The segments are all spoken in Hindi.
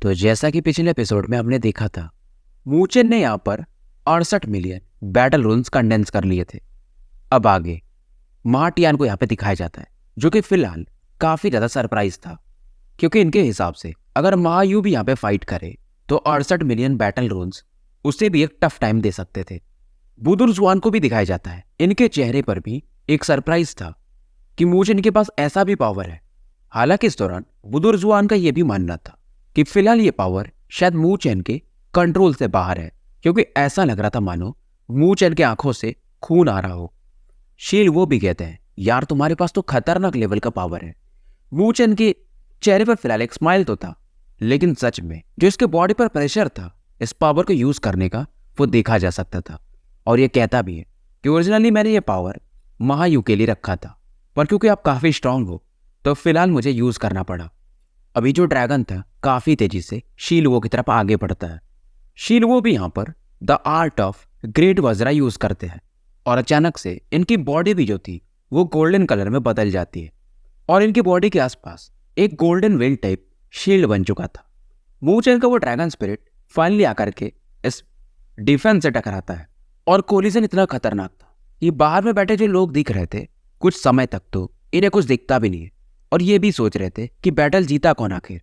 तो जैसा कि पिछले एपिसोड में हमने देखा था, मूचेन ने यहाँ पर 68 मिलियन बैटल रून्स कंडेंस कर लिए थे। अब आगे महाटियान को यहाँ पे दिखाया जाता है, जो कि फिलहाल काफी ज्यादा सरप्राइज था, क्योंकि इनके हिसाब से अगर महायू भी यहाँ पे फाइट करे तो 68 मिलियन बैटल रून्स उसे भी एक टफ टाइम दे सकते थे। बुदुरजुआन को भी दिखाया जाता है, इनके चेहरे पर भी एक सरप्राइज था कि मूचेन के पास ऐसा भी पावर है। हालांकि इस दौरान बुदुरजुआन का यह भी मानना था कि फिलहाल ये पावर शायद मूचेन के कंट्रोल से बाहर है, क्योंकि ऐसा लग रहा था मानो मूचेन के आंखों से खून आ रहा हो। शील वो भी कहते हैं, यार तुम्हारे पास तो खतरनाक लेवल का पावर है। मूचेन के चेहरे पर फिलहाल एक स्माइल तो था, लेकिन सच में जो इसके बॉडी पर प्रेशर था इस पावर को यूज करने का, वो देखा जा सकता था। और ये कहता भी है कि ओरिजिनली मैंने ये पावर महायू के लिए रखा था, पर क्योंकि आप काफी स्ट्रांग हो तो फिलहाल मुझे यूज करना पड़ा। अभी जो ड्रैगन था काफी तेजी से शीलवो की तरफ आगे बढ़ता है। शीलवो भी यहाँ पर the art of great Vajra use करते हैं, और अचानक से इनकी बॉडी भी जो थी वो गोल्डन कलर में बदल जाती है, और इनकी बॉडी के आसपास एक गोल्डन वेल टाइप शील्ड बन चुका था। मूचेन का वो ड्रैगन स्पिरिट फाइनली आकर के इस डिफेंस से टकराता है, और कोलिजन इतना खतरनाक था कि बाहर में बैठे जो लोग दिख रहे थे कुछ समय तक तो इन्हें कुछ दिखता भी नहीं है, और ये भी सोच रहे थे कि बैटल जीता कौन आखिर।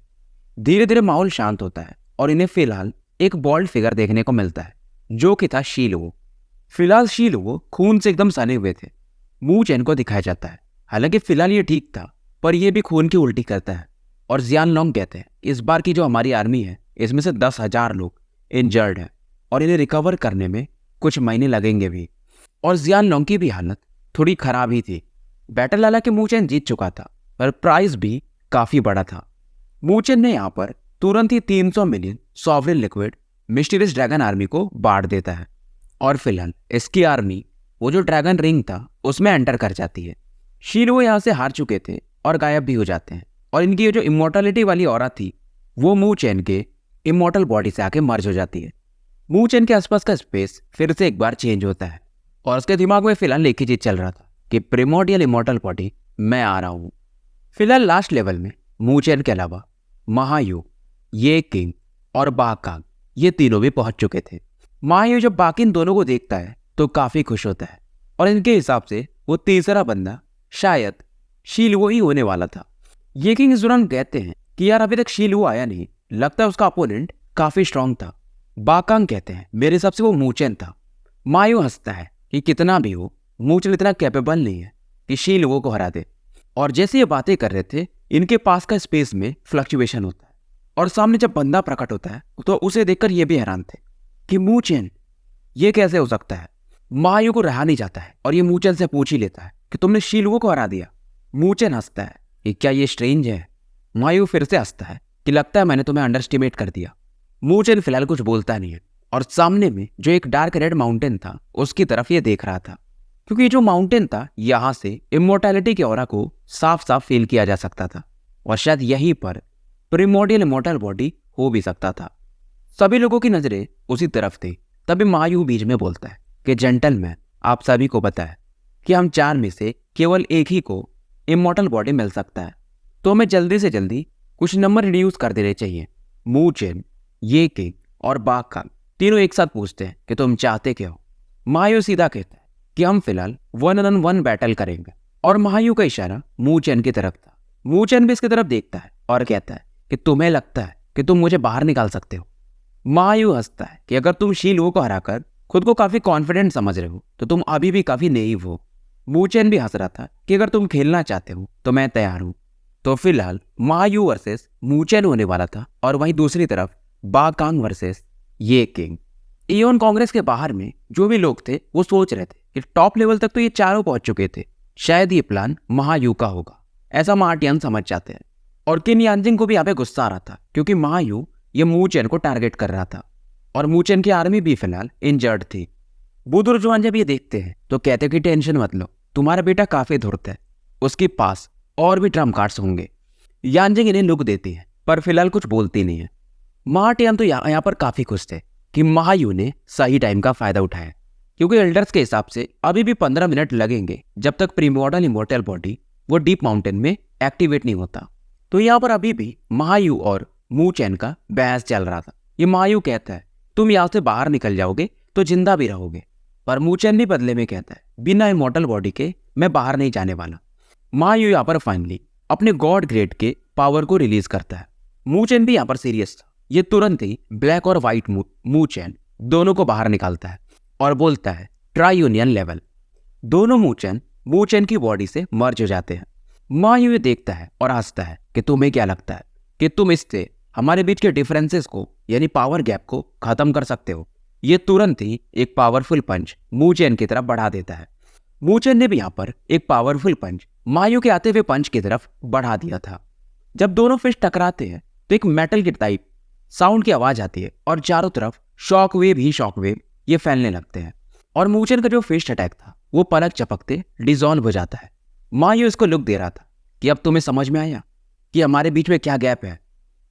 धीरे धीरे माहौल शांत होता है और इन्हें फिलहाल एक बॉल्ड फिगर देखने को मिलता है, जो कि था शीलवो। फिलहाल शीलवो खून से एकदम सने हुए थे। मूचेन को दिखाया जाता है, हालांकि फिलहाल ये ठीक था, पर यह भी खून की उल्टी करता है। और जियानलोंग कहते हैं इस बार की जो हमारी आर्मी है इसमें से 10,000 लोग इंजर्ड हैं, और इन्हें रिकवर करने में कुछ महीने लगेंगे भी। और जियानलोंग की भी हालत थोड़ी खराब ही थी। बैटल हालांकि मूचेन जीत चुका था, पर प्राइस भी काफी बड़ा था। मूचेन ने यहाँ पर तुरंत ही 300 million sovereign liquid mysterious dragon army को बांट देता है, और फिलहाल इसकी आर्मी वो जो ड्रैगन रिंग था उसमें एंटर कर जाती है। शीलवो यहाँ से हार चुके थे और गायब भी हो जाते हैं, और इनकी ये जो इमोर्टलिटी वाली ऑरा थी वो मूचेन के इमोर्टल बॉडी से आके मर्ज हो जाती है। मूचेन के आसपास का स्पेस फिर से एक बार चेंज होता है, और उसके दिमाग में फिलहाल एक ही चीज चल रहा था कि प्रिमोर्डियल इमोर्टल बॉडी मैं आ रहा हूं। फिलहाल लास्ट लेवल में मूचेन के अलावा महायू, ये किंग और बाकांग ये तीनों भी पहुंच चुके थे। महायू जब बाकी इन दोनों को देखता है तो काफी खुश होता है, और इनके हिसाब से वो तीसरा बंदा शायद शीलवो ही होने वाला था। ये किंग इस दौरान कहते हैं कि यार अभी तक शीलवो आया नहीं, लगता है उसका अपोनेंट काफी स्ट्रांग था। बाकांग कहते हैं मेरे हिसाब से वो मूचेन था। महायू हंसता है कि कितना भी हो मूचेन इतना कैपेबल नहीं है कि शीलवो को हरा दे। और जैसे ये बातें कर रहे थे इनके पास का स्पेस में फ्लक्चुएशन होता है, और सामने जब बंदा प्रकट होता है तो उसे देखकर ये भी हैरान थे कि मूचेन ये कैसे हो सकता है। महायू को रहा नहीं जाता है, और ये मूचेन से पूछ ही लेता है कि तुमने शीलवो को हरा दिया। मूचेन हंसता है कि क्या ये स्ट्रेंज है। महायू फिर से हंसता है कि लगता है मैंने तुम्हें अंडरस्टिमेट कर दिया। मूचेन फिलहाल कुछ बोलता नहीं है, और सामने में जो एक डार्क रेड माउंटेन था उसकी तरफ ये देख रहा था, क्योंकि जो माउंटेन था यहां से इमोर्टैलिटी के ऑरा को साफ साफ फील किया जा सकता था, और शायद यहीं पर प्रिमोर्डियल इमोर्टल बॉडी हो भी सकता था। सभी लोगों की नजरें उसी तरफ थी। तभी महायू बीच में बोलता है कि जेंटलमैन, आप सभी को पता है कि हम 4 में से केवल एक ही को इमोर्टल बॉडी मिल सकता है, तो हमें जल्दी से जल्दी कुछ नंबर रिड्यूस कर देने चाहिए। मूचेन, ये किंग और बाकांग तीनों एक साथ पूछते हैं कि तुम चाहते क्या हो। महायू सीधा कहता है कि हम फिलहाल 1-on-1 बैटल करेंगे, और महायू का इशारा मूचेन की तरफ था। मूचेन भी इसकी तरफ देखता है और कहता है कि तुम्हें लगता है कि तुम मुझे बाहर निकाल सकते हो। महायू हंसता है कि अगर तुम शीलवो को हराकर खुद को काफी कॉन्फिडेंट समझ रहे हो तो तुम अभी भी काफी नेइव हो। मूचेन भी हंस रहा था कि अगर तुम खेलना चाहते हो तो मैं तैयार हूं। तो फिलहाल महायू वर्सेस मूचेन होने वाला था, और वहीं दूसरी तरफ बाकांग वर्सेस ये किंग। इयोन कांग्रेस के बाहर में जो भी लोग थे वो सोच रहे थे कि टॉप लेवल तक तो ये चारों पहुंच चुके थे, शायद ये प्लान महायू का होगा, ऐसा महाटियान समझ जाते हैं। और किन यानजिंग को भी यहाँ पे गुस्सा आ रहा था, क्योंकि महायू ये मूचेन को टारगेट कर रहा था, और मूचेन की आर्मी भी फिलहाल इंजर्ड थी। बुदुरजुआन जब ये देखते हैं तो कहते कि टेंशन मत लो, तुम्हारा बेटा काफी धूर्त है, उसके पास और भी ट्रम्प कार्ड्स होंगे। यानजिंग इन्हें लुक देती है, पर फिलहाल कुछ बोलती नहीं है। महाटियान तो यहाँ पर काफी खुश थे कि महायू ने सही टाइम का फायदा उठाया, क्योंकि एल्डर्स के हिसाब से अभी भी 15 मिनट लगेंगे जब तक प्रीमोर्टल इमोर्टल बॉडी वो डीप माउंटेन में एक्टिवेट नहीं होता। तो यहाँ पर अभी भी महायू और मू चैन का बहस चल रहा था। ये मायू कहता है तुम यहाँ से बाहर निकल जाओगे तो जिंदा भी रहोगे, पर मू चैन भी बदले में कहता है बिना इमॉर्टल बॉडी के मैं बाहर नहीं जाने वाला। मायू यहाँ पर फाइनली अपने गॉड ग्रेड के पावर को रिलीज करता है। मू चैन भी यहाँ पर सीरियस था। ये तुरंत ही ब्लैक और व्हाइट मू चैन दोनों को बाहर निकालता है और बोलता है ट्राई यूनियन लेवल। दोनों मू चैन की बॉडी से मर्ज हो जाते हैं। मायू ये देखता है और हंसता है कि तुम्हें क्या लगता है कि तुम इससे हमारे बीच के डिफरेंसेस को यानी पावर गैप को खत्म कर सकते हो। ये तुरंत ही एक पावरफुल पंच मू चैन की तरफ बढ़ा देता है। मू चैन ने भी यहाँ पर एक पावरफुल पंच मायू के आते हुए पंच की तरफ बढ़ा दिया था। जब दोनों फिश टकराते हैं तो एक मेटल की टाइप साउंड की आवाज आती है और चारों तरफ शॉक वेव ये फैलने लगते हैं और मू चैन का जो फिश अटैक था वो पलक चपकते डिसॉल्व हो जाता है। मायू इसको लुक दे रहा था कि अब तुम्हें समझ में आया कि हमारे बीच में क्या गैप है।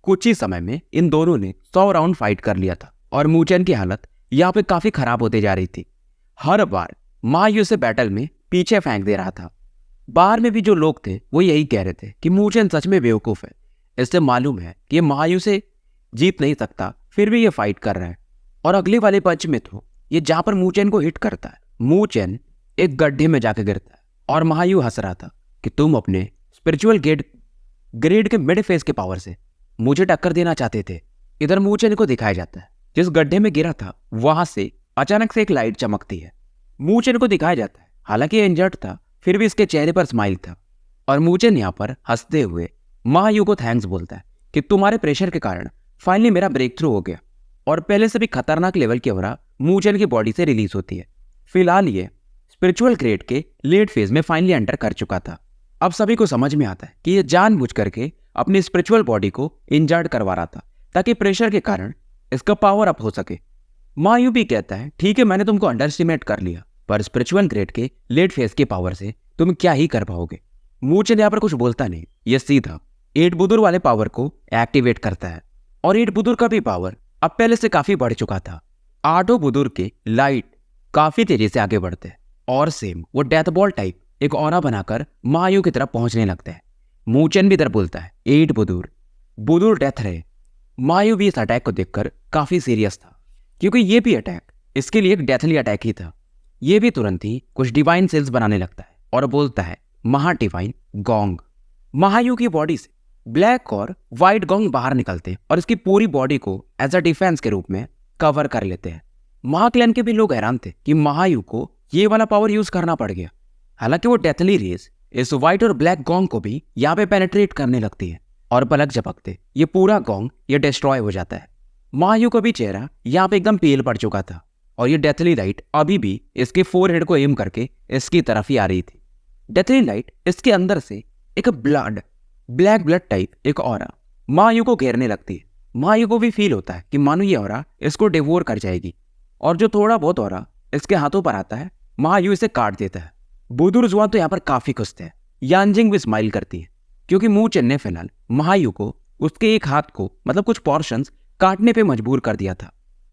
कुछ ही समय में इन दोनों ने 100 राउंड फाइट कर लिया था और मू चैन की हालत यहाँ पे काफी खराब होते जा रही थी। हर बार मायू से बैटल में पीछे फेंक दे रहा था। बाहर में भी जो लोग थे वो यही कह रहे थे कि मू चैन सच में बेवकूफ है। इससे मालूम है कि ये मायू से जीत नहीं सकता, फिर भी ये फाइट कर रहा है। और अगले वाले पंच में तो ये जहां पर मू चैन को हिट करता है, मू चैन एक गड्ढे में जाकर गिरता है और मायू हंस रहा था कि तुम अपने स्पिरिचुअल ग्रेड के मिड फेज के पावर से मुझे टक्कर देना चाहते थे। इधर मू चैन को दिखाया जाता है जिस गड्ढे में गिरा था वहां से अचानक से एक लाइट चमकती है। मू चैन को दिखाया जाता है हालांकि ये इंजर्ड था, फिर भी इसके चेहरे पर स्माइल था और मू चैन यहाँ पर हंसते हुए मायू को थैंक्स बोलता है कि तुम्हारे प्रेशर के कारण फाइनली मेरा ब्रेक थ्रू हो गया। और पहले से भी खतरनाक लेवल की ऑरा मू चैन की बॉडी से रिलीज होती है। फिलहाल ये स्पिरिचुअल ग्रेड के लेट फेज में फाइनली एंटर कर चुका था। अब सभी को समझ में आता है कि ये जानबूझ करके अपनी स्पिरिचुअल बॉडी को इंजर्ड करवा रहा था ताकि प्रेशर के कारण इसका पावर अप हो सके। मायू भी कहता है ठीक है मैंने तुमको अंडर एस्टिमेट कर लिया, पर स्पिरिचुअल ग्रेड के लेट फेज की पावर से तुम क्या ही कर पाओगे। मू चैन यहाँ पर कुछ बोलता नहीं, ये सीधा 8 बुदुर वाले पावर को एक्टिवेट करता है और 8 बुदुर का भी पावर अब पहले से काफी बढ़ चुका था। 8 बुदुर के लाइट काफी तेजी से आगे बढ़ते हैं और सेम वो डेथ बॉल टाइप एक ऑरा बनाकर मायू की तरफ पहुंचने लगता है। मू चैन भी इधर बोलता है 8 बुदुर डेथ रहे। मायू भी इस अटैक को देखकर काफी सीरियस था क्योंकि ये भी अटैक इसके लिए एक डेथली अटैक ही था। ये भी तुरंत ही कुछ डिवाइन सेल्स बनाने लगता है और बोलता है महा डिवाइन गोंग। मायू की बॉडी से ब्लैक और व्हाइट गोंग बाहर निकलते हैं और इसकी पूरी बॉडी को एज अ डिफेंस के रूप में कवर कर लेते हैं। महा क्लैन के भी लोग हैरान थे कि मायू को ये वाला पावर यूज करना पड़ गया। हालांकि वो डेथली रेस इस व्हाइट और ब्लैक गोंग को भी यहाँ पे पेनिट्रेट करने लगती है और पलक झपकते ये पूरा गोंग ये डिस्ट्रॉय हो जाता है। मायू का भी चेहरा यहाँ पे एकदम पेल पड़ चुका था और ये डेथली लाइट अभी भी इसके फोरहेड को एम करके इसकी तरफ ही आ रही थी। डेथली लाइट इसके अंदर से एक ब्लैक ब्लड टाइप एक ऑरा मायू को घेरने लगती है। मायू को भी फील होता है कि मानो ये ऑरा इसको डिवोर कर जाएगी और जो थोड़ा बहुत ऑरा इसके हाथों पर आता है मायू इसे काट देता है। बुदुर जुआन तो यहाँ पर काफी खुश थे। यांजिंग भी स्माइल करती है क्योंकि मू चैन ने फिलहाल मायू को उसके एक हाथ को मतलब कुछ पोर्शंस काटने पे मजबूर कर दिया था,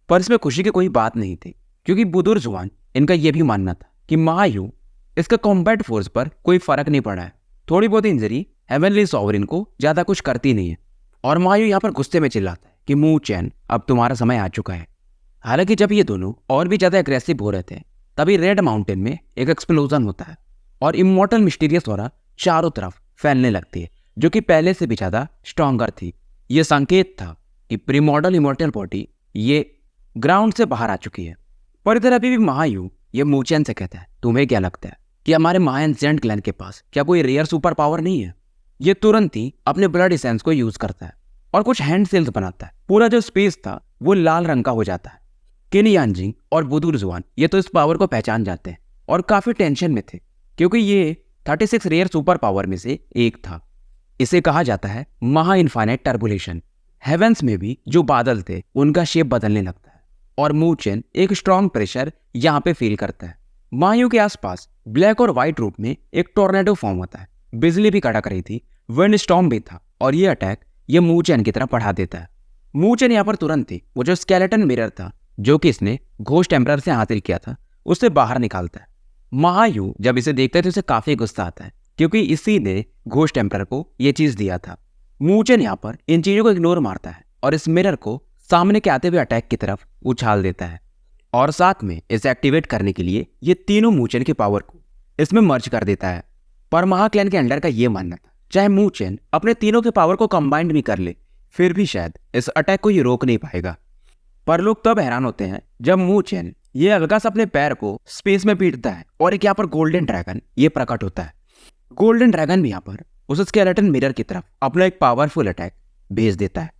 पर इसमें खुशी की कोई बात नहीं थी क्योंकि बुदुर जुआन इनका यह भी मानना था कि मायू इसका कॉम्बैट फोर्स पर कोई फर्क नहीं पड़ा है। थोड़ी बहुत इंजरी हेवनली सॉवरिन को ज्यादा कुछ करती नहीं है और मायू यहाँ पर गुस्से में चिल्लाता है कि मू चैन अब तुम्हारा समय आ चुका है। हालांकि जब ये दोनों और भी ज्यादा एग्रेसिव हो रहे थे तभी रेड माउंटेन में एक एक्सप्लोजन होता है और इमॉर्टल मिस्टीरियस ऑरा चारों तरफ फैलने लगती है जो कि पहले से भी ज्यादा स्ट्रॉन्गर थी। यह संकेत था कि प्रीमॉर्टल इमॉर्टल बॉडी ये ग्राउंड से बाहर आ चुकी है। पर इधर अभी भी मायू ये मू चैन से कहता है तुम्हें क्या लगता है कि हमारे महाएंसेंट क्लैन के पास क्या कोई रेयर सुपर पावर नहीं है। ये तुरंत ही अपने ब्लड एसेंस को यूज करता है और कुछ हैंड सेल्स बनाता है। पूरा जो स्पेस था वो लाल रंग का हो जाता है। किन यांजिंग और बुदुर जुआन ये तो इस पावर को पहचान जाते हैं और काफी टेंशन में थे क्योंकि ये 36 रेयर सुपर पावर में से एक था। इसे कहा जाता है महा इनफाइनाइट टर्बुलेशन। हेवेंस में भी जो बादल थे उनका शेप बदलने लगता है और मू चैन एक स्ट्रॉन्ग प्रेशर यहाँ पे फील करता है। मायू के आसपास ब्लैक और व्हाइट रूप में एक टोर्नेडो फॉर्म होता है। बिजली भी कड़क रही थी, विंड स्टॉर्म भी था और ये अटैक ये मू चैन की तरफ बढ़ा देता है। मू चैन यहाँ पर तुरंत ही वो जो स्केलेटन मिरर था जो कि इसने घोस्ट एम्परर से हासिल किया था उससे बाहर निकालता है। मायू जब इसे देखता है तो उसे काफी गुस्सा आता है क्योंकि इसी ने घोस्ट एम्परर को ये चीज दिया था। मूचेन यहाँ पर इन चीजों को इग्नोर मारता है और इस मिरर को सामने के आते हुए अटैक की तरफ उछाल देता है और साथ में इसे एक्टिवेट करने के लिए ये तीनों मूचेन की पावर को इसमें मर्ज कर देता है। पर महाक्लैन के अंडर का ये मानना था चाहे मूचेन अपने तीनों के पावर को कंबाइंड भी कर ले फिर भी शायद इस अटैक को ये रोक नहीं पाएगा। पर लोग तब हैरान होते हैं जब मूचेन ये हल्का सा अपने पैर को स्पेस में पीटता है और एक यहाँ पर गोल्डन ड्रैगन ये प्रकट होता है। गोल्डन ड्रैगन भी यहाँ पर उस स्केलेटन मिरर की तरफ अपना एक पावरफुल अटैक भेज देता है।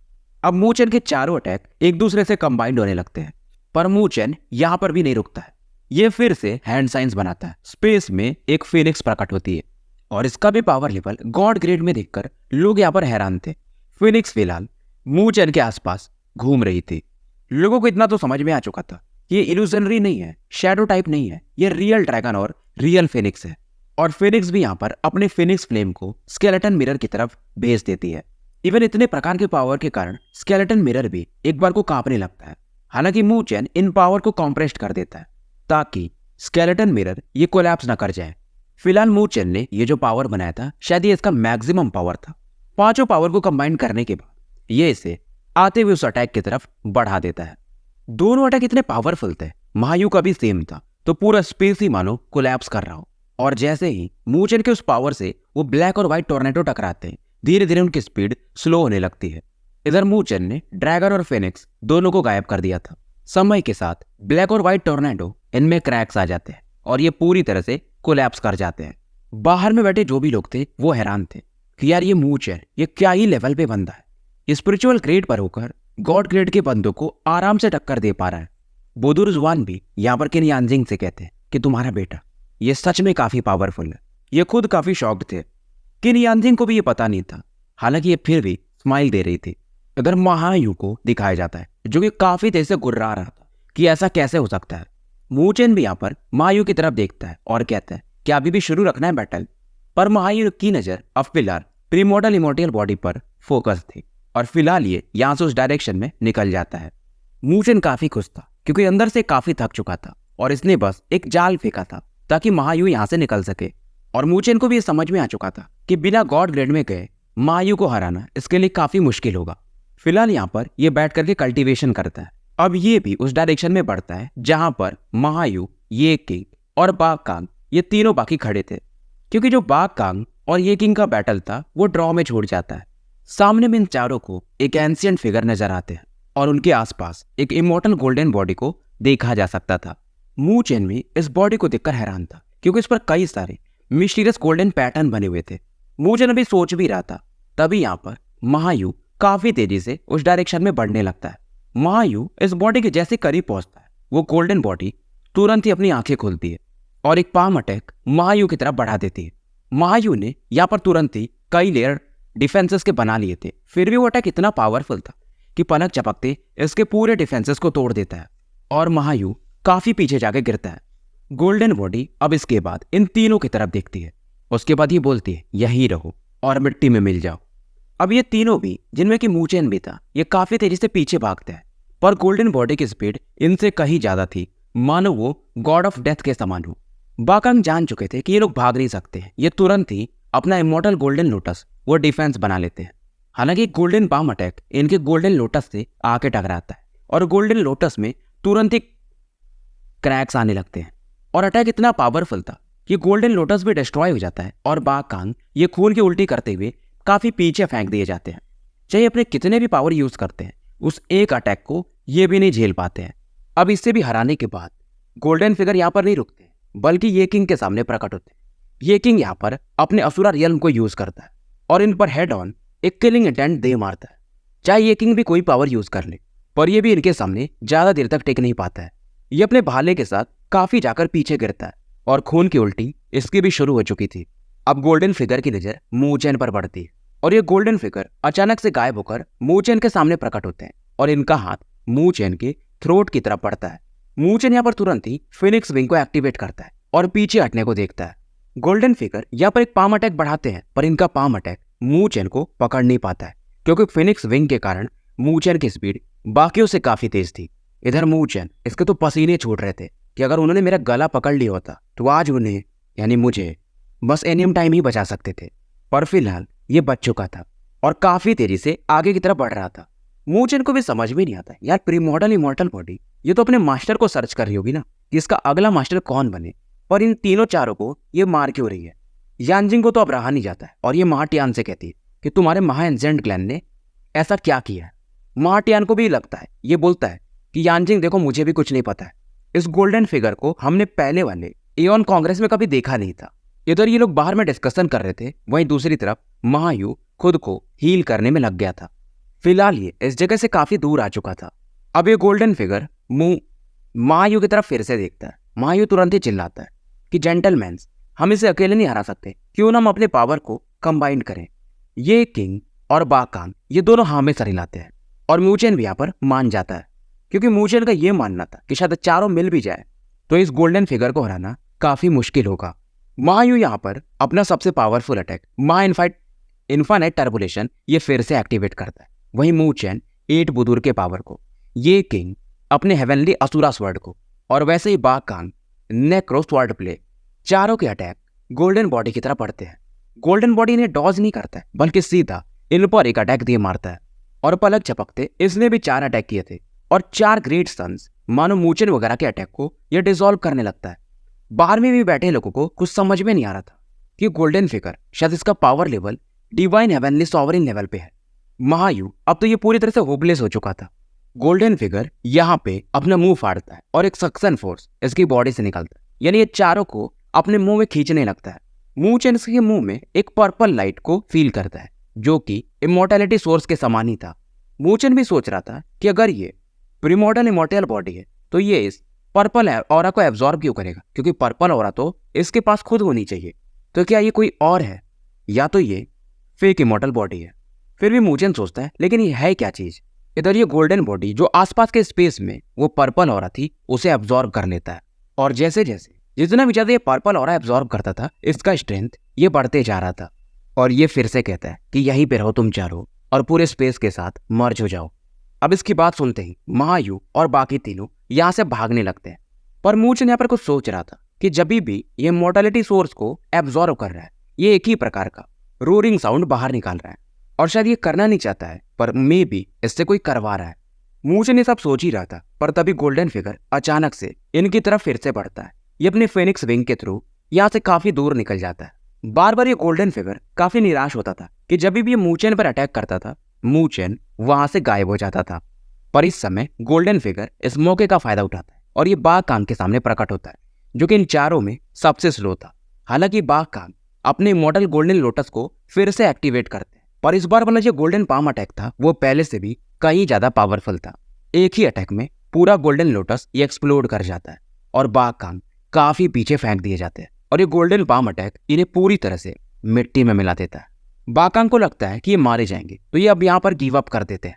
अब मूचेन के चारों अटैक एक दूसरे से कंबाइंड होने लगते हैं पर मूचेन यहाँ पर भी नहीं रुकता है। ये फिर से हैंड साइंस बनाता है। स्पेस में एक फिनिक्स प्रकट होती है और इसका भी पावर लेवल गॉड ग्रेड में देखकर लोग यहाँ पर हैरान थे। फिनिक्स फिलहाल मूचेन के आसपास घूम रही थी। लोगों को इतना तो समझ में आ चुका था ये इल्यूजनरी नहीं है, शैडो टाइप नहीं है, ये रियल ड्रैगन और रियल फिनिक्स है। और फिनिक्स भी यहाँ पर अपने फिनिक्स फ्लेम को स्केलेटन मिरर की तरफ भेज देती है। इवन इतने प्रकार के पावर के कारण स्केलेटन मिरर भी एक बार को कांपने लगता है। हालांकि मूचेन इन पावर को कॉम्प्रेस्ड कर देता है ताकि स्केलेटन मिरर ये कोलैप्स ना कर जाए। फिलहाल मूचेन ने ये जो पावर बनाया था शायद ये इसका मैक्सिमम पावर था। पांचों पावर को कंबाइन करने के बाद ये इसे आते हुए उस अटैक की तरफ बढ़ा देता है। दोनों अटैक इतने पावरफुल थे, महायु का भी सेम था, तो पूरा स्पेस ही मानो कोलैप्स कर रहा हो। और जैसे ही मूचेन के उस पावर से वो ब्लैक और व्हाइट टोर्नेडो टकराते हैं धीरे धीरे उनकी स्पीड स्लो होने लगती है। इधर मूचेन ने ड्रैगन और फिनिक्स दोनों को गायब कर दिया था। समय के साथ ब्लैक और व्हाइट टोर्नेडो इनमें क्रैक्स आ जाते हैं और ये पूरी तरह से कोलैप्स कर जाते हैं। बाहर में बैठे जो भी लोग थे वो हैरान थे कि यार ये मूचेन ये क्या ही लेवल पे बंदा है, स्पिरिचुअल ग्रेड पर होकर गॉड ग्रेड के बंदों को आराम से टक्कर दे पा रहा है। बोदुरुजवान भी यहाँ पर किन यानजिंग से कहते हैं कि तुम्हारा बेटा ये सच में काफी पावरफुल है। ये खुद काफी शॉक्ड थे। किन यानजिंग को भी ये पता नहीं था, हालांकि ये फिर भी स्माइल दे रही थी। इधर महायु को दिखाया जाता है जो कि काफी तेज से गुर्रा रहा था कि ऐसा कैसे हो सकता है। मूचेन भी यहाँ पर महायु की तरफ देखता है और कहता है कि अभी भी शुरू रखना है बैटल। पर महायु की नजर अब फिलहाल प्रीमोर्टल इमोर्टल बॉडी पर फोकस थी और फिलहाल ये यहाँ से उस डायरेक्शन में निकल जाता है। मूचेन काफी खुश था क्योंकि अंदर से काफी थक चुका था और इसने बस एक जाल फेंका था ताकि महायु यहाँ से निकल सके। और मूचेन को भी ये समझ में आ चुका था कि बिना गॉड ग्रेड में गए महायु को हराना इसके लिए काफी मुश्किल होगा। फिलहाल यहाँ पर ये बैठ करके कल्टीवेशन करता है। अब ये भी उस डायरेक्शन में बढ़ता है जहां पर महायु, ये किंग और बाघ कांग ये तीनों बाकी खड़े थे, क्योंकि जो बाघ कांग और ये किंग का बैटल था वो ड्रॉ में छोड़ जाता है। सामने में इन चारों को एक एंशिएंट फिगर नजर आते हैं और उनके आसपास एक इमोर्टल गोल्डन बॉडी को देखा जा सकता था। मूचेन भी इस बॉडी को देखकर हैरान था क्योंकि इस पर कई सारे मिस्टीरियस गोल्डन पैटर्न बने हुए थे। मूचेन अभी सोच भी रहा था, तभी यहाँ पर महायु काफी तेजी से उस डायरेक्शन में बढ़ने लगता है। महायु इस बॉडी के जैसे करीब पहुंचता है वो गोल्डन बॉडी तुरंत ही अपनी आंखें खोलती है और एक पाम अटैक महायु की तरफ बढ़ा देती है। महायु ने यहाँ पर तुरंत ही कई लेयर डिफेंसेस के बना लिए थे, फिर भी वो अटैक इतना पावरफुल था कि पलक झपकते इसके पूरे डिफेंसेस को तोड़ देता है और महायु काफी पीछे जाके गिरता है। गोल्डन बॉडी अब इसके बाद इन तीनों की तरफ देखती है, उसके बाद ये बोलती है यहीं रहो और मिट्टी में मिल जाओ। अब ये तीनों भी, जिनमें कि मूचेन भी था, ये काफी तेजी से पीछे भागते हैं, पर गोल्डन बॉडी की स्पीड इनसे कहीं ज्यादा थी, मानो वो गॉड ऑफ डेथ के समान हो। बाकांग जान चुके थे कि ये लोग भाग नहीं सकते हैं, ये तुरंत ही अपना इमोर्टल गोल्डन लोटस वो डिफेंस बना लेते हैं। हालांकि गोल्डन पाम अटैक इनके गोल्डन लोटस से आके टकराता है और गोल्डन लोटस में तुरंत ही क्रैक्स आने लगते हैं और अटैक इतना पावरफुल था कि गोल्डन लोटस भी डिस्ट्रॉय हो जाता है और बाकांग ये खून की उल्टी करते हुए काफी पीछे फेंक दिए जाते हैं। चाहे अपने कितने भी पावर यूज करते हैं, उस एक अटैक को ये भी नहीं झेल पाते हैं। अब इससे भी हराने के बाद गोल्डन फिगर यहाँ पर नहीं रुकते, बल्कि ये किंग के सामने प्रकट होते हैं। ये किंग यहाँ पर अपने असुरा रियल्म को यूज करता है और इन पर हेड ऑन एक किलिंग अटेम्प्ट दे मारता है। चाहे ये किंग भी कोई पावर यूज कर ले, पर ये भी इनके सामने ज्यादा देर तक टिक नहीं पाता है। ये अपने भाले के साथ काफी जाकर पीछे गिरता है और खून की उल्टी इसकी भी शुरू हो चुकी थी। अब गोल्डन फिगर की नजर मूचेन पर पड़ती है और ये गोल्डन फिगर अचानक से गायब होकर मूचेन के सामने प्रकट होते हैं और इनका हाथ मूचेन के थ्रोट की तरफ पड़ता है। मूचेन यहाँ पर तुरंत ही फिनिक्स विंग को एक्टिवेट करता है और पीछे हटने को देखता है। गोल्डन फिगर यहाँ पर एक पाम अटैक बढ़ाते हैं, पर इनका पाम अटैक मूचेन को पकड़ नहीं पाता है, क्योंकि फिनिक्स विंग के कारण मूचेन की स्पीड बाकियों से काफी तेज थी। इधर मूचेन, इसके तो पसीने छूट रहे थे कि अगर उन्होंने मेरा गला पकड़ लिया होता तो आज उन्हें, यानी मुझे, बस एनियम टाइम ही बचा सकते थे, पर फिलहाल ये बच चुका था। और काफी तेजी से आगे की तरफ बढ़ रहा था। मूचेन को भी समझ में नहीं आता, यार प्रीमॉर्टल इमॉर्टल बॉडी ये तो अपने मास्टर को सर्च कर रही होगी ना कि इसका अगला मास्टर कौन बने, पर इन तीनों चारों को ये मार क्यों रही है। यानजिंग को तो अब रहा नहीं जाता है और ये महाटियान से कहती है कि तुम्हारे महा एंसेंट क्लैन ने ऐसा क्या किया है। महाटियान को भी लगता है, ये बोलता है कि यानजिंग देखो मुझे भी कुछ नहीं पता है, इस गोल्डन फिगर को हमने पहले वाले एओन कांग्रेस में कभी देखा नहीं था। इधर ये लोग बाहर में डिस्कशन कर रहे थे, वहीं दूसरी तरफ महायू खुद को हील करने में लग गया था। फिलहाल ये इस जगह से काफी दूर आ चुका था। अब ये गोल्डन फिगर मुंह महायू की तरफ फिर से देखता है। महायू तुरंत ही चिल्लाता है कि जेंटलमैन्स, हम इसे अकेले नहीं हरा सकते, क्यों ना हम अपने पावर को कंबाइन करें। ये किंग और बाकांग ये दोनों हाँ में सर हिलाते हैं और मूचेन भी यहाँ पर मान जाता है, क्योंकि मूचेन का ये मानना था कि शायद चारों मिल भी जाए तो इस गोल्डन फिगर को हराना काफी मुश्किल होगा। महायू यहाँ पर अपना सबसे पावरफुल अटैक मा इन्फानाइट टर्बुलेशन ये फिर से एक्टिवेट करता है। वहीं मूचेन 8 बुदुर के पावर को, ये किंग अपने हेवनली असुरा स्वर्ड को, और वैसे ही बाकांग नेक्रो स्वर्ड प्ले, चारों के अटैक गोल्डन बॉडी की तरफ बढ़ते हैं। गोल्डन बॉडी इन्हें डॉज नहीं करता है, बल्कि सीधा इन पर एक अटैक दिए मारता है और पलक झपकते इसने भी 4 अटैक किए थे और 4 ग्रेट सन्स मानो मूचेन वगैरह के अटैक को यह डिसॉल्व करने लगता है। बाहर में भी बैठे लोगों को कुछ समझ में नहीं आ रहा था कि गोल्डन फिगर शायद इसका power level divine heavenly sovereign level पे है। महायू अब तो ये पूरी तरह से होपलेस हो चुका था। गोल्डन फिगर यहाँ पे अपना मुंह फाड़ता है और एक सक्शन फोर्स इसकी बॉडी से निकलता है, यानी ये चारों को अपने मुंह में खींचने लगता है। मूचेन इसके मुंह में एक पर्पल लाइट को फील करता है जो कि इमॉर्टैलिटी सोर्स के समान ही था। मूचेन भी सोच रहा था कि अगर ये प्रीमॉर्टल इमॉर्टल बॉडी है तो ये इस पर्पल ऑरा को एब्जॉर्ब क्यों करेगा, क्योंकि पर्पल ऑरा तो इसके पास खुद होनी चाहिए। तो क्या ये कोई और है या तो ये फेक इमॉर्टल बॉडी है। फिर भी मूचेन सोचता है लेकिन ये है क्या चीज। इधर ये गोल्डन बॉडी जो आसपास के स्पेस में वो पर्पल ऑरा थी उसे एब्जॉर्ब कर लेता है, और जैसे जैसे जितना भी ज्यादा ये पर्पल ऑरा एब्जॉर्ब करता था इसका स्ट्रेंथ ये बढ़ते जा रहा था। और ये फिर से कहता है कि यहीं पे रहो तुम चारों और पूरे स्पेस के साथ मर्ज हो जाओ। अब इसकी बात सुनते ही महायू और बाकी तीनों यहाँ से भागने लगते हैं, पर मूचेन यहाँ पर कुछ सोच रहा था कि जब भी ये मोर्टेलिटी सोर्स को एब्जॉर्ब कर रहा है ये एक ही प्रकार का रोरिंग साउंड बाहर निकाल रहा है, और शायद ये करना नहीं चाहता है पर मे भी इससे कोई करवा रहा है। मूचेन ये सब सोच ही रहा था, पर तभी गोल्डन फिगर अचानक से इनकी तरफ फिर से बढ़ता है। ये अपने फेनिक्स विंग के थ्रू यहाँ से काफी दूर निकल जाता है। बार बार ये गोल्डन फिगर काफी निराश होता था कि जब भी ये मूचेन पर अटैक करता था मूचेन वहां से गायब हो जाता था। पर इस समय गोल्डन फिगर इस मौके का फायदा उठाता है और ये बाकांग के सामने प्रकट होता है, जो कि इन चारों में सबसे स्लो था। हालांकि बाकांग अपने इमॉर्टल गोल्डन लोटस को फिर से एक्टिवेट करते हैं, पर इस बार वाला जो गोल्डन पाम अटैक था वो पहले से भी कहीं ज्यादा पावरफुल था। एक ही अटैक में पूरा गोल्डन लोटस ये एक्सप्लोड कर जाता है और बाकांग काफी पीछे फेंक दिए जाते हैं, और ये गोल्डन पाम अटैक इन्हें पूरी तरह से मिट्टी में मिला देता है। बाकांग को लगता है कि ये मारे जाएंगे तो ये अब यहाँ पर गिव अप कर देते हैं।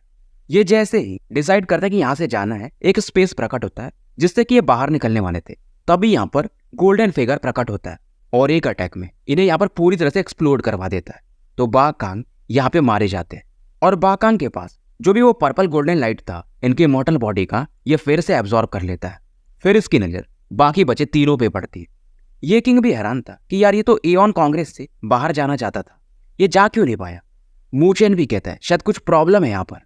ये जैसे ही डिसाइड करता है कि यहाँ से जाना है, एक स्पेस प्रकट होता है जिससे कि ये बाहर निकलने वाले थे। तभी यहाँ पर गोल्डन फिगर प्रकट होता है और एक अटैक में इन्हें यहाँ पर पूरी तरह से एक्सप्लोड करवा देता है। तो बाकांग यहाँ पे मारे जाते हैं और बाकांग के पास जो भी वो पर्पल गोल्डन लाइट था इनकी इमॉर्टल बॉडी का ये फिर से एब्जॉर्ब कर लेता है। फिर इसकी नजर बाकी बचे तीनों पे पड़ती है। ये किंग भी हैरान था कि यार ये तो एओन कांग्रेस से बाहर जाना चाहता था, ये जा क्यों नहीं पाया। मूचेन भी कहता है शायद कुछ प्रॉब्लम है यहाँ पर,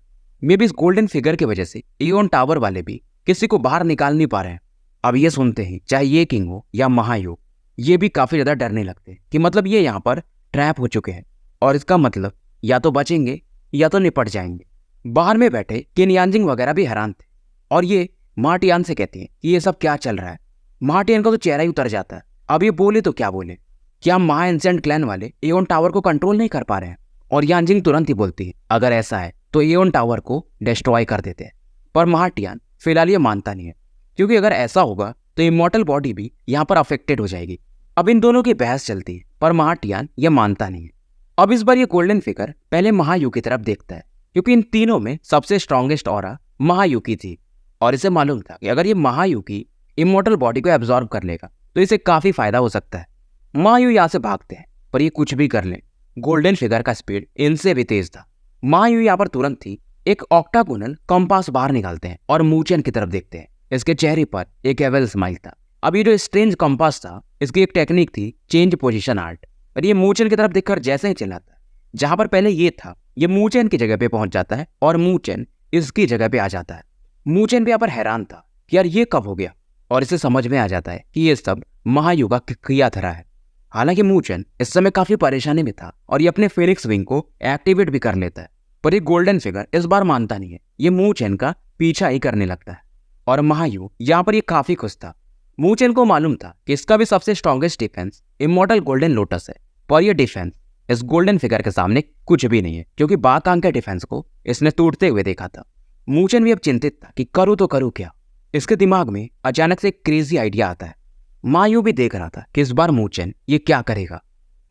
मे बी इस गोल्डन फिगर की वजह से एओन टावर वाले भी किसी को बाहर निकाल नहीं पा रहे हैं। अब ये सुनते ही चाहे ये किंग हो या महायोग ये भी काफी ज्यादा डरने लगते हैं कि मतलब ये यहाँ पर ट्रैप हो चुके हैं और इसका मतलब या तो बचेंगे या तो निपट जाएंगे। बाहर में बैठे किन यानजिंग वगैरह भी हैरान थे और ये मार्टियान से कहती हैं कि ये सब क्या चल रहा है। मार्टियान का तो चेहरा ही उतर जाता है, अब ये बोले तो क्या बोले, क्या महा एंसेंट क्लैन वाले एओन टावर को कंट्रोल नहीं कर पा रहे हैं। और यानजिंग तुरंत ही बोलती है अगर ऐसा है तो एओन टावर को डिस्ट्रॉय कर देते हैं। पर मार्टियान फिलहाल ये मानता नहीं है, क्योंकि अगर ऐसा होगा तो इमॉर्टल बॉडी भी यहाँ पर अफेक्टेड हो जाएगी। अब इन दोनों की बहस चलती है पर मार्टियान ये मानता नहीं है। अब इस बार ये गोल्डन फिगर पहले महायू की तरफ देखता है, क्योंकि इन तीनों में सबसे स्ट्रॉन्गेस्ट ऑरा महायू की थी और इसे मालूम था कि अगर ये महायू की इमॉर्टल बॉडी को एब्जॉर्ब कर लेगा तो इसे काफी फायदा हो सकता है। महायू यहाँ से भागते हैं पर ये कुछ भी कर ले, गोल्डन फिगर का स्पीड इनसे भी तेज था। महायू यहाँ पर तुरंत ही एक ऑक्टागोनल कंपास बाहर निकालते हैं और मूचेन की तरफ देखते हैं। इसके चेहरे पर एक एवल स्माइल था। अब ये जो स्ट्रेंज कंपास था इसकी एक टेक्निक थी चेंज पोजीशन आर्ट, और ये मूचेन की तरफ देखकर जैसे ही चिल्लाता है जहां पर पहले ये था ये मूचेन की जगह पे पहुंच जाता है और मूचेन इसकी जगह पे आ जाता है। मूचेन भी यहाँ पर हैरान था कि यार ये कब हो गया, और इसे समझ में आ जाता है कि ये सब महायुगा किया धरा है। हालांकि मूचेन इस समय काफी परेशानी में था और ये अपने फेनिक्स विंग को एक्टिवेट भी कर लेता है, पर ये गोल्डन फिगर इस बार मानता नहीं है। ये मूचेन का पीछा ही करने लगता है और महायु यहाँ पर ये काफी खुश था। मूचेन को मालूम था कि इसका भी सबसे strongest defence immortal golden lotus है, पर यह डिफेंस इस गोल्डन फिगर के सामने कुछ भी नहीं है, क्योंकि बाकांग के डिफेंस को इसने टूटते हुए देखा था। मूचेन भी अब चिंतित था कि करूँ तो करूँ क्या। इसके दिमाग में अचानक से एक क्रेजी आइडिया आता है। मायू भी देख रहा था कि इस बार मूचेन ये क्या करेगा।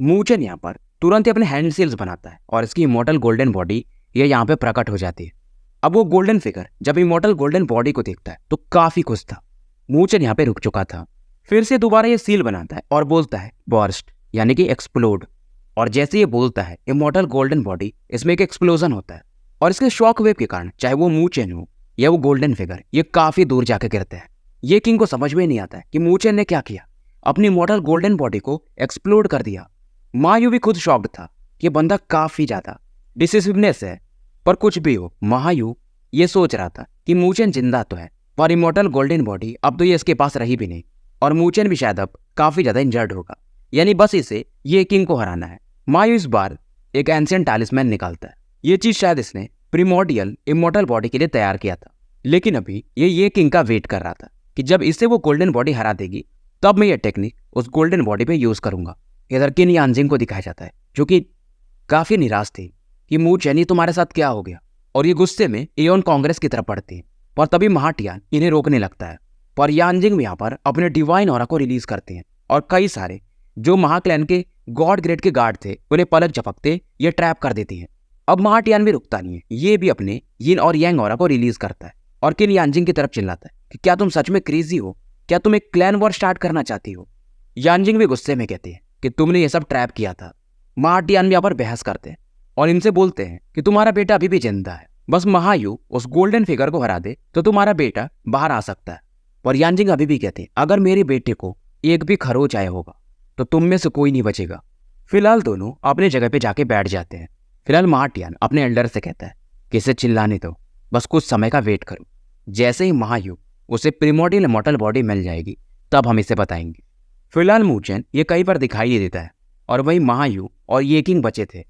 मूचेन यहाँ पर तुरंत ही अपने हैंड सील्स बनाता है और इसकी इमॉर्टल गोल्डन बॉडी ये यहाँ पे प्रकट हो जाती है। अब वो गोल्डन फिगर जब इमॉर्टल गोल्डन बॉडी को देखता है तो काफी खुश था। मूचेन यहाँ पे रुक चुका था। फिर से दोबारा ये सील बनाता है और बोलता है बर्स्ट, यानी कि एक्सप्लोड। और जैसे ये बोलता है इमॉर्टल गोल्डन बॉडी, इसमें एक एक्सप्लोजन होता है और इसके शॉक वेव के कारण चाहे वो मूचेन हो या वो गोल्डन फिगर, ये काफी दूर जाकर गिरते हैं। ये किंग को समझ में नहीं आता है कि मूचेन ने क्या किया, अपनी इमॉर्टल गोल्डन बॉडी को एक्सप्लोड कर दिया। मायू भी खुद शॉक्ड था कि बंदा काफी ज्यादा डिसिसिवनेस है। पर कुछ भी हो, महायु ये सोच रहा था कि मूचेन जिंदा तो है, पर इमॉर्टल गोल्डन बॉडी अब तो ये इसके पास रही भी नहीं और मूचेन भी शायद अब काफी ज्यादा इंजर्ड होगा, यानी बस इसे ये किंग को हराना है। मायू इस बार एक एंशिएंट टैलिस्मैन निकालता है। ये चीज शायद इसने प्रीमोर्डियल इमॉर्टल बॉडी के लिए तैयार किया था, लेकिन अभी ये किंग का वेट कर रहा था कि जब इससे वो गोल्डन बॉडी हरा देगी तब मैं ये टेक्निक उस गोल्डन बॉडी पे यूज करूंगा। इधर किन यानजिंग को दिखाया जाता है जो कि काफी निराश थी कि मूचेन ये तुम्हारे साथ क्या हो गया, और ये गुस्से में एओन कांग्रेस की तरफ बढ़ती है। पर तभी महाटियान इन्हें रोकने लगता है, पर यानजिंग यहाँ पर अपने डिवाइन ऑरा को रिलीज करते हैं और कई सारे जो महाक्लैन के गॉड ग्रेड के गार्ड थे उन्हें पलक झपकते ये ट्रैप कर देती हैं। अब महाटियान भी रुकता नहीं है, ये भी अपने यिन और यांग ऑरा को रिलीज करता है और किन यानजिंग की तरफ चिल्लाता है कि क्या तुम सच में क्रेजी हो, क्या तुम एक क्लैन वॉर स्टार्ट करना चाहती हो। यानजिंग भी गुस्से में कहते हैं कि तुमने ये सब ट्रैप किया था। महाटियान भी यहाँ पर बहस करते हैं और इनसे बोलते हैं कि तुम्हारा बेटा अभी भी जिंदा है, बस महायु उस गोल्डन फिगर को हरा दे तो तुम्हारा बेटा बाहर आ सकता है। पर यानजिंग अभी भी कहते हैं अगर मेरे बेटे को एक भी खरोच आया होगा तो तुम में से कोई नहीं बचेगा। फिलहाल दोनों अपने जगह पे जाके बैठ जाते हैं। फिलहाल महाटियान अपने एल्डर से कहता है कि इसे चिल्लाने दो, बस कुछ समय का वेट करो। जैसे ही महायु उसे प्रीमोर्डियल इमॉर्टल बॉडी मिल जाएगी तब हम इसे बताएंगे। फिलहाल मूचेन ये कई बार दिखाई नहीं देता है और वही महायु और ये किंग बचे थे।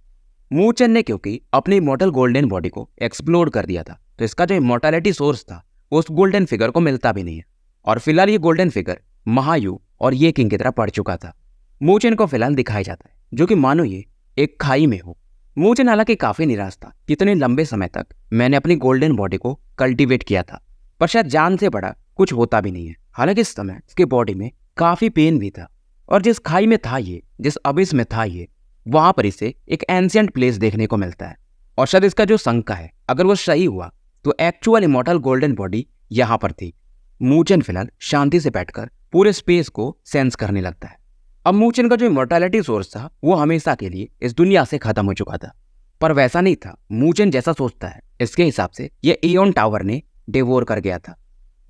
मूचेन ने क्योंकि अपनी इमॉर्टल गोल्डन बॉडी को एक्सप्लोर कर दिया था तो इसका जो इमॉर्टैलिटी सोर्स था उस गोल्डन फिगर को मिलता भी नहीं है, और फिलहाल ये गोल्डन फिगर महायु और ये किंग की तरह पड़ चुका था। मूचेन को फिलहाल दिखाया जाता है जो कि मानो ये एक खाई में हो। मूचेन हालांकि काफी निराश था, कितने लंबे समय तक मैंने अपनी गोल्डन बॉडी को कल्टीवेट किया था पर शायद जान से बड़ा कुछ होता भी नहीं है। हालांकि इस समय इसके बॉडी में काफी पेन भी था और जिस खाई में था ये, जिस अबिस में था ये, वहां पर इसे एक एंशिएंट प्लेस देखने को मिलता है और शायद इसका जो शंका है अगर वो सही हुआ तो एक्चुअल इमॉर्टल गोल्डन बॉडी यहाँ पर थी। मूचेन फिलहाल शांति से बैठकर पूरे स्पेस को सेंस करने लगता है। अब मूचेन का जो इमॉर्टैलिटी सोर्स था वो हमेशा के लिए इस दुनिया से खत्म हो चुका था, पर वैसा नहीं था। मूचेन जैसा सोचता है इसके हिसाब से ये एओन टावर ने डिवोर कर गया था।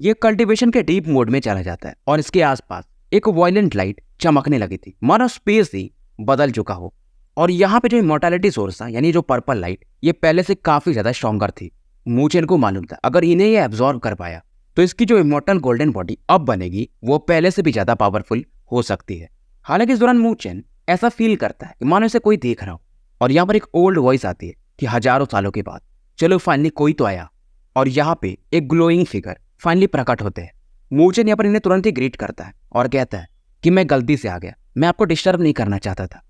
ये कल्टीवेशन के डीप मोड में चला जाता है और इसके आसपास एक वायलेंट लाइट चमकने लगी थी, मानो स्पेस ही बदल चुका हो। और यहाँ पे जो इमॉर्टैलिटी सोर्स था यानी जो पर्पल लाइट, ये पहले से काफी ज्यादा स्ट्रॉन्गर थी। मूचेन को मालूम था अगर इन्हें ये एब्जॉर्ब कर पाया तो इसकी जो इमॉर्टल गोल्डन बॉडी अब बनेगी वो पहले से भी ज्यादा पावरफुल हो सकती है। हालांकि इस दौरान मूचेन ऐसा फील करता है कि मानो इसे कोई देख रहा हो, और यहाँ पर एक ओल्ड वॉइस आती है कि हजारों सालों के बाद चलो फाइनली कोई तो आया, और यहाँ पे एक ग्लोइंग फिगर फाइनली प्रकट होते हैं। मूचेन यहाँ पर इन्हें तुरंत ही ग्रीट करता है और कहता है कि मैं गलती से आ गया, मैं आपको डिस्टर्ब नहीं करना चाहता था,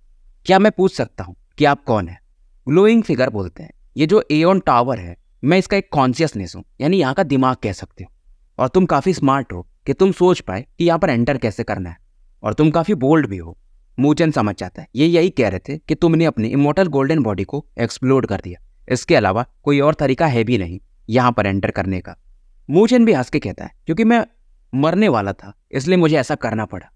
क्या मैं पूछ सकता हूँ कि आप कौन है। ग्लोइंग फिगर बोलते हैं ये जो एओन टावर है मैं इसका एक कॉन्शियसनेस हूँ, यानी यहाँ का दिमाग कह सकते हो, और तुम काफी स्मार्ट हो कि तुम सोच पाए कि यहाँ पर एंटर कैसे करना है, और तुम काफी बोल्ड भी हो। मूचेन समझ जाता है ये यही कह रहे थे कि तुमने अपनी इमॉर्टल गोल्डन बॉडी को एक्सप्लोर कर दिया, इसके अलावा कोई और तरीका है भी नहीं यहाँ पर एंटर करने का। मूचेन भी हंस के कहता है क्योंकि मैं मरने वाला था इसलिए मुझे ऐसा करना पड़ा।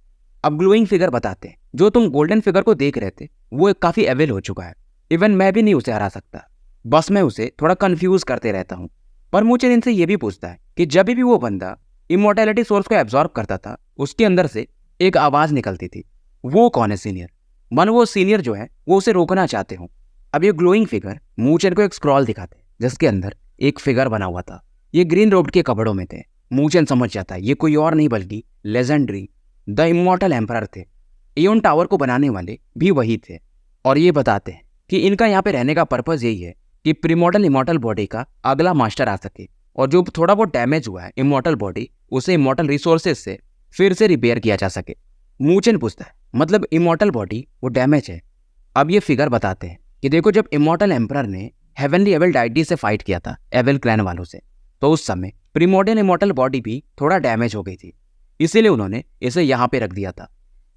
अब ग्लोइंग फिगर बताते हैं जो तुम गोल्डन फिगर को देख रहे थे वो काफी एवेल हो चुका है, इवन मैं भी नहीं उसे हरा सकता, बस मैं उसे थोड़ा कंफ्यूज करते रहता हूँ। पर मूचेन इनसे ये भी पूछता है कि जब भी वो बंदा इमॉर्टैलिटी सोर्स को एब्जॉर्ब करता था उसके अंदर से एक आवाज निकलती थी, वो कौन है सीनियर। मन वो सीनियर जो है वो उसे रोकना चाहते हो। अब ये ग्लोइंग फिगर मूचेन को एक स्क्रॉल दिखाते जिसके अंदर एक फिगर बना हुआ था। ये ग्रीन रोड के कपड़ों में थे। मूचेन समझ जाता है ये कोई और नहीं बल्कि लेजेंडरी द इमॉर्टल एम्परर थे। एओन टावर को बनाने वाले भी वही थे और ये बताते हैं कि इनका यहाँ पे रहने का पर्पज यही है कि प्रीमॉर्टल इमॉर्टल बॉडी का अगला मास्टर आ सके और जो थोड़ा बहुत डैमेज हुआ है इमॉर्टल बॉडी उसे इमॉर्टल रिसोर्सेज से फिर से रिपेयर किया जा सके। मूचेन पूछता है मतलब इमॉर्टल बॉडी वो डैमेज है। अब ये फिगर बताते हैं कि देखो जब इमॉर्टल एम्परर ने हेवनली एविल डाइटी से फाइट किया था एविल क्लैन वालों से, तो उस समय प्रीमॉर्डियल इमॉर्टल बॉडी भी थोड़ा डैमेज हो गई थी। इसीलिए उन्होंने इसे यहाँ पे रख दिया था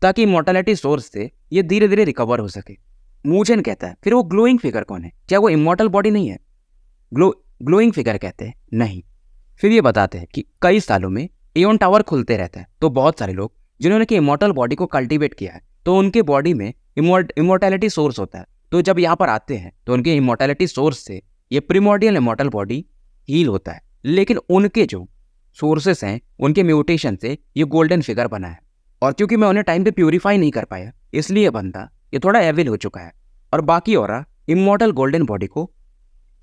ताकि इमॉर्टलिटी सोर्स से ये धीरे धीरे रिकवर हो सके। मूचेन कहता है फिर वो ग्लोइंग फिगर कौन है, क्या वो इमॉर्टल बॉडी नहीं है? ग्लोइंग फिगर कहते हैं नहीं। फिर ये बताते हैं कि कई सालों में एओन टावर खुलते रहता है तो बहुत सारे लोग जिन्होंने कि इमॉर्टल बॉडी को कल्टीवेट किया है तो उनके बॉडी में इमॉर्टैलिटी सोर्स होता है। तो जब यहाँ पर आते हैं तो उनके इमॉर्टैलिटी सोर्स से ये प्रीमॉर्डियल इमॉर्टल बॉडी हील होता है। लेकिन उनके जो सोर्सेस हैं उनके म्यूटेशन से ये गोल्डन फिगर बना है और क्योंकि मैं उन्हें टाइम पे प्यूरिफाई नहीं कर पाया इसलिए बंदा ये थोड़ा एविल हो चुका है और बाकी और इमॉर्टल गोल्डन बॉडी को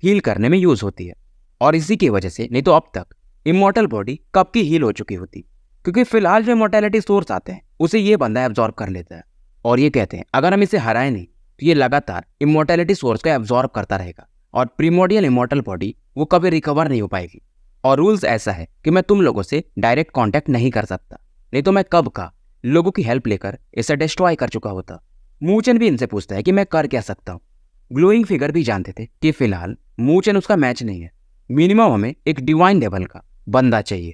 हील करने में यूज होती है। और इसी की वजह से नहीं तो अब तक इमॉर्टल बॉडी कब की हील हो चुकी होती, क्योंकि फिलहाल जो इमॉर्टैलिटी सोर्स आते हैं उसे ये बंदा एब्जॉर्ब कर लेता है और ये कहते हैं अगर हम इसे हराएं नहीं तो ये लगातार इमॉर्टैलिटी सोर्स को एब्जॉर्ब करता रहेगा और प्रीमॉर्डियल इमॉर्टल बॉडी वो कभी रिकवर नहीं हो पाएगी। और रूल्स ऐसा है कि मैं तुम लोगों से डायरेक्ट कांटेक्ट नहीं कर सकता, नहीं तो मैं कब का लोगों की हेल्प लेकर इसे डिस्ट्रॉय कर चुका होता। मूचेन भी इनसे पूछता है कि मैं कर क्या सकता हूँ। ग्लोइंग फिगर भी जानते थे कि फिलहाल मूचेन उसका मैच नहीं है, मिनिमम हमें एक डिवाइन लेवल का बंदा चाहिए।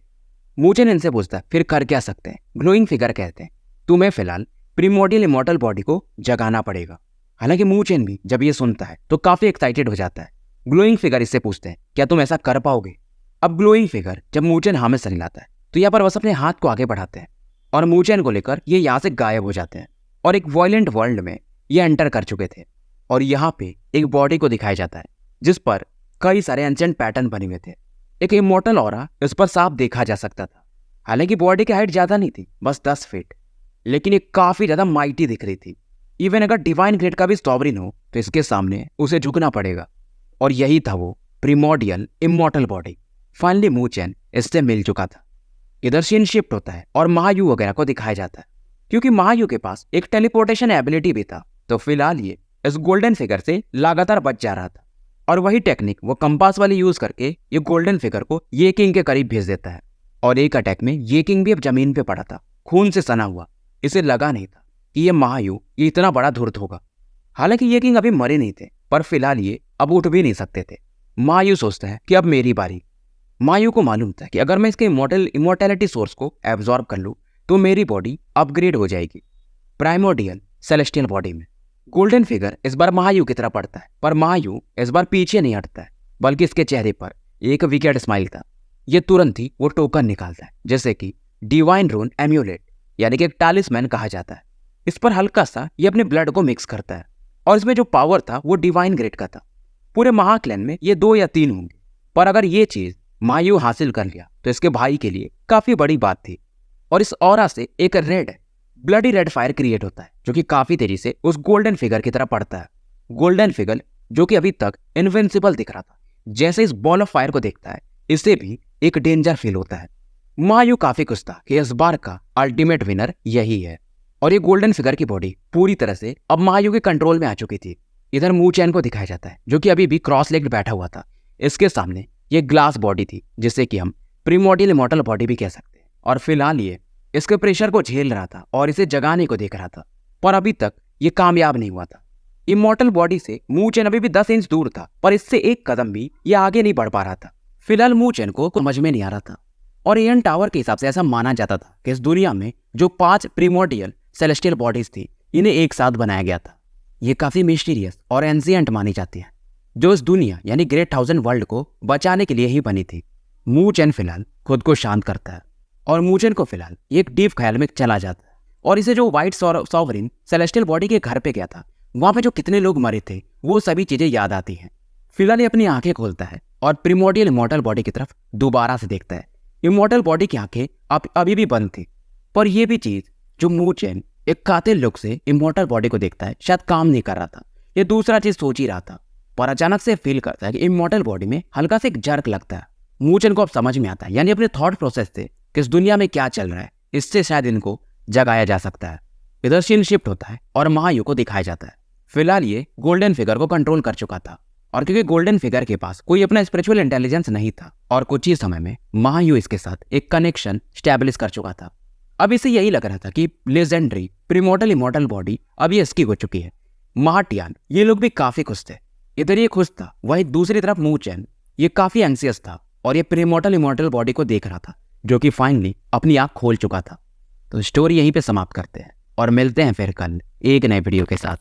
मूचेन इनसे पूछता है फिर कर क्या सकते हैं। ग्लोइंग फिगर कहते हैं तुम्हें फिलहाल प्रीमॉर्डियल इमॉर्टल बॉडी को जगाना पड़ेगा। हालांकि मूचेन भी जब ये सुनता है तो काफी एक्साइटेड हो जाता है। ग्लोइंग फिगर इससे पूछते हैं क्या तुम ऐसा कर पाओगे। अब ग्लोइंग फिगर जब मूचेन हाँ में सर हिलाता है तो यहाँ पर बस अपने हाथ को आगे बढ़ाते हैं और मूचेन को लेकर ये यहाँ से गायब हो जाते हैं और एक वॉयलेंट वर्ल्ड में ये एंटर कर चुके थे। और यहाँ पे एक बॉडी को दिखाया जाता है जिस पर कई सारे एंशिएंट पैटर्न बने हुए थे। एक इमॉर्टल ऑरा इस पर साफ देखा जा सकता था। हालांकि बॉडी की हाइट ज्यादा नहीं थी, बस 10 फीट, लेकिन ये काफी ज्यादा माइटी दिख रही थी। इवन अगर डिवाइन ग्रेड का भी सॉवरेन हो तो इसके सामने उसे झुकना पड़ेगा। और यही था वो प्रीमॉर्डियल इमॉर्टल बॉडी। फाइनली मूचेन इससे मिल चुका था। इधर सीन शिफ्ट होता है और महायु वगैरह को दिखाया जाता है। क्योंकि महायु के पास एक टेलीपोर्टेशन एबिलिटी भी था तो फिलहाल ये इस गोल्डन फिगर से लगातार बच जा रहा था। और वही टेक्निक वो कंपास वाली यूज करके ये गोल्डन फिगर को ये किंग के करीब भेज देता है। और एक अटैक में ये किंग भी अब जमीन पे पड़ा था, खून से सना हुआ। इसे लगा नहीं था कि ये महायु ये इतना बड़ा धूर्त होगा। हालांकि ये किंग अभी मरे नहीं थे पर फिलहाल ये अब उठ भी नहीं सकते थे। महायु सोचता है कि अब मेरी बारी। महायु को मालूम था कि अगर मैं इसके इमॉर्टैलिटी सोर्स को एब्जॉर्ब कर लूं तो मेरी बॉडी अपग्रेड हो जाएगी प्राइमोर्डियल सेलेस्टियल बॉडी में। गोल्डन फिगर इस बार महायु की तरफ पड़ता है पर महायु इस बार पीछे नहीं हटता है बल्कि इसके चेहरे पर एक विकेट स्माइल था। ये तुरंत ही वो टोकन निकालता है जैसे कि डिवाइन रून एम्यूलेट, यानी कि एक टालिस्मैन कहा जाता है। इस पर हल्का सा ये अपने ब्लड को मिक्स करता है और इसमें जो पावर था वो डिवाइन ग्रेड का था। पूरे महाक्लैन में ये 2 या 3 होंगे, पर अगर ये चीज महायु हासिल कर लिया तो इसके भाई के लिए काफी बड़ी बात थी। और इस ऑरा से एक ब्लडी रेड फायर क्रिएट होता है जो कि काफी तेजी से उस गोल्डन फिगर की तरफ पड़ता है। गोल्डन फिगर जो कि अभी तक इनविंसिबल दिख रहा था, जैसे इस बॉल ऑफ फायर को देखता है इसे भी एक डेंजर फील होता है। महायु काफी खुश था कि इस बार का अल्टीमेट विनर यही है। और ये गोल्डन फिगर की बॉडी पूरी तरह से अब महायु के कंट्रोल में आ चुकी थी। इधर मूचेन को दिखाया जाता है जो कि अभी भी क्रॉस लेग्ड बैठा हुआ था। इसके सामने ये ग्लास बॉडी थी जिसे कि हम प्रीमॉर्डियल इमॉर्टल बॉडी भी कह सकते हैं। और फिलहाल ये इसके प्रेशर को झेल रहा था और इसे जगाने को देख रहा था, पर अभी तक ये कामयाब नहीं हुआ था। इमॉर्टल बॉडी से मूचेन अभी भी 10 इंच दूर था, पर इससे एक कदम भी ये आगे नहीं बढ़ पा रहा था। फिलहाल मूचेन को समझ में नहीं आ रहा था और एएन टावर के हिसाब से ऐसा माना जाता था कि इस दुनिया में जो 5 प्रीमॉर्डियल सेलेस्टियल बॉडीज थी इन्हें एक साथ बनाया गया था। ये काफी मिस्टीरियस और एंशिएंट मानी जाती है, जो इस दुनिया यानी ग्रेट 1000 वर्ल्ड को बचाने के लिए ही बनी थी। मूचेन फिलहाल खुद को शांत करता है और मूचेन को फिलहाल एक डीप ख्याल में चला जाता है और इसे जो व्हाइट सॉवरेन सेलेस्टियल बॉडी के घर पे गया था वहां पे जो कितने लोग मरे थे वो सभी चीजें याद आती हैं। फिलहाल ये अपनी आंखें खोलता है और प्रीमॉर्डियल इमॉर्टल बॉडी की तरफ दोबारा से देखता है। इमॉर्टल बॉडी की आंखें अभी भी बंद थी, पर यह भी चीज जो मूचेन एक कातिल लुक से इमॉर्टल बॉडी को देखता है शायद काम नहीं कर रहा था, ये दूसरा चीज सोच ही रहा था, पर अचानक से फील करता है कि इमॉर्टल बॉडी में हल्का से एक जर्क लगता है। मूचेन को अब समझ में आता है, यानी अपने थॉट प्रोसेस से कि इस दुनिया में क्या चल रहा है, इससे शायद इनको जगाया जा सकता है। इधर सीन शिफ्ट होता है और महायू को दिखाया जाता है। फिलहाल ये गोल्डन फिगर को कंट्रोल कर चुका था, और क्योंकि गोल्डन फिगर के पास कोई अपना स्पिरिचुअल इंटेलिजेंस नहीं था और कुछ ही समय में महायू इसके साथ एक कनेक्शन स्टैब्लिश कर चुका था। अब इसे यही लग रहा था कि लेजेंडरी प्रीमोर्टल इमॉर्टल बॉडी अब ये इसकी हो चुकी है। महाटियान ये लोग भी काफी खुश थे। इधर ये खुश था, वहीं दूसरी तरफ मूचेन ये काफी एंग्जियस था और ये प्रीमोर्टल इमॉर्टल बॉडी को देख रहा था, जो कि फाइनली अपनी आंख खोल चुका था। तो स्टोरी यहीं पे समाप्त करते हैं और मिलते हैं फिर कल एक नए वीडियो के साथ।